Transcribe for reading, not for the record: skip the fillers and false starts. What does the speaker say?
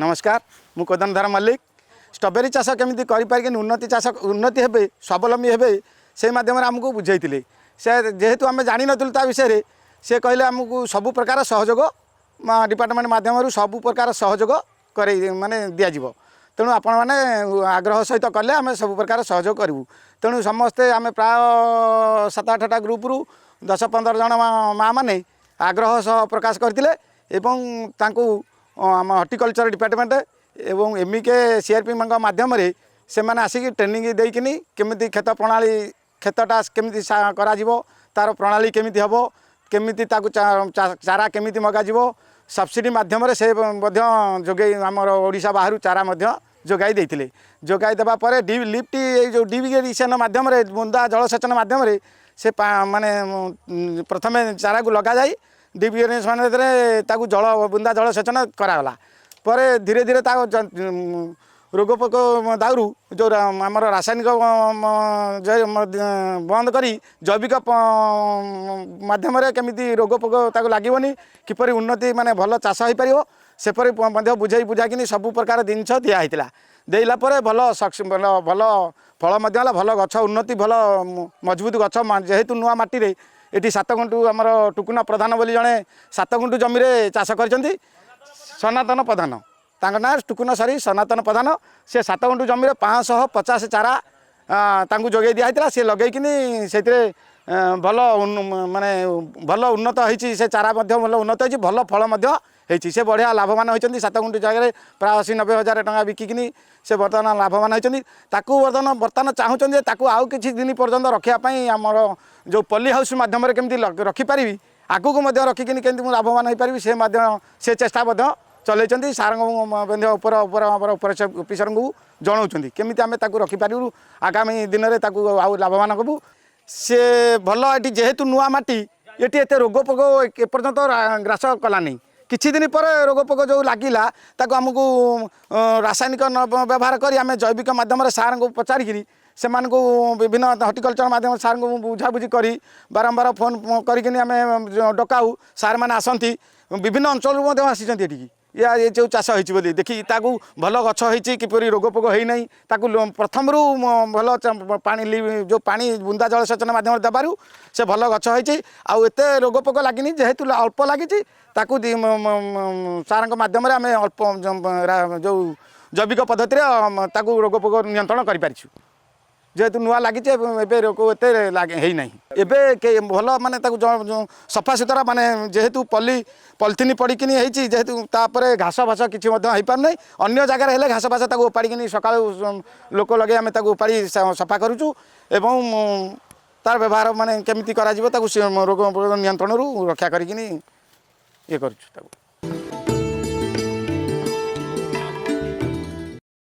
नमस्कार मु कोदनधर मल्लिक स्ट्रॉबेरी चाष केमी करें उन्नति चाष उन्नति हे स्वावलम्बी हे से माध्यम आमको बुझे से जेहेतु आम जानी नु ता विषय से कहले आमको सबु प्रकार सहयोग डिपार्टमेंट माध्यम सबु प्रकार सहयोग कर माने दिज्व तेणु आपण मैंने आग्रह सहित कले आम सब प्रकार सहयोग करूँ तेणु समस्ते आम प्राय 7-8टा ग्रुप रु 10-15 जन माँ मैंने आग्रह सह प्रकाश करते आम हॉर्टिकल्चर डिपार्टमेंट एवं एमईके सीआरपी माध्यम से मैंने आसिक ट्रेनिंग देकिनी केमिति खेत प्रणाली खेतटा केमिति करा तार प्रणाली केमिति हबो केमिति ताकु चारा केमिति मगाजिवो सब्सिडी माध्यम से जोगे आमर ओडिशा बाहर चारा जोगाई देथिले जोगाई देबा परे लिफ्ट जो डिविगेशन माध्यम बुंदा जलसेचन माध्यम से माने प्रथमे चारा को लगा जाई डिविगेशन ताकू जल बुंदा जलसेचन करागला परे धीरे धीरे रोग पोक दाउरू जो आमर रासायनिक बंद करी जैविक माध्यम केमिति रोग पोक ताकू लागोनी किपर उन्नति माने भल चाष हो पार सेपरी बुझे बुझाकिनी सब प्रकार जिनस दिहला देला भल भल भल फल भल गछ उन्नति भल मजबूत गछ जेहेतु नुआ माटी ये 7 गुंटू आमर टुकुना प्रधान बोली जड़े 7 गुंटू जमी चाष कर सनातन प्रधान तांका ना टुकुना सरी सनातन प्रधान से 7 गुंटू जमी 550 चारा तांकु जोगे दिया सी लगेकिनी से भल माने भल उन्नत होती से चारा भल उन्नत होती भल फल होती से बढ़िया लाभवान होती 7 गुंटू जगह प्राय 80-90 हजार टका बिकिनी से बर्तमान लाभवान होती बर्तमान चाहूँ आउ किसी दिन पर्यटन रखापी आमर जो पली हाउस मध्यम केमती रखिपारि आगू को रखिकी केमती लाभवान हो पारि से चेष्टा चलते सार ऑफिसर को जनाऊँ केमी आम रखिपारू आगामी दिन में आउ लाभवान कबू से भल ये जेहेतु नुआ माटी ये एत रोग पोक एपर्यंत ग्रास कलानी किछि दिन पर रोग पोक जो लगिला आमको रासायनिक व्यवहार करी आम जैविक माध्यम सार को पचारिकी से विभिन्न हॉर्टिकल्चर माध्यम सार को बुझाबुझी करी बारंबार फोन करिकिनी आम डकाऊ सार मैंने आसती विभिन्न अंचल आसी या ये जो चाष होती देखी भल गछ होती किपरि रोग पोक होना प्रथम रू भल पानी जो पानी बुंदा जलसेचन माध्यम देवु से भल गछ होती आत रोग पोक लगिनी जेहेतु अल्प लगी सार माध्यम आम अल्प जो जैविक पद्धति रोग पोक नियंत्रण कर जेहेतु नुआ लगी रोग एत है भल माने सफा सुतरा माने जेहेतु पॉलिथिन पड़किनी जेहेतु तापर घास फास किसी हो पारना अन्य जगार हेले घास फास उपाड़ी सका लोक लगे आम उपाड़ी सफा करुचु एवं तार व्यवहार माने केमिति करा रोग नियंत्रण रक्षा करिकिनी ये करुचु।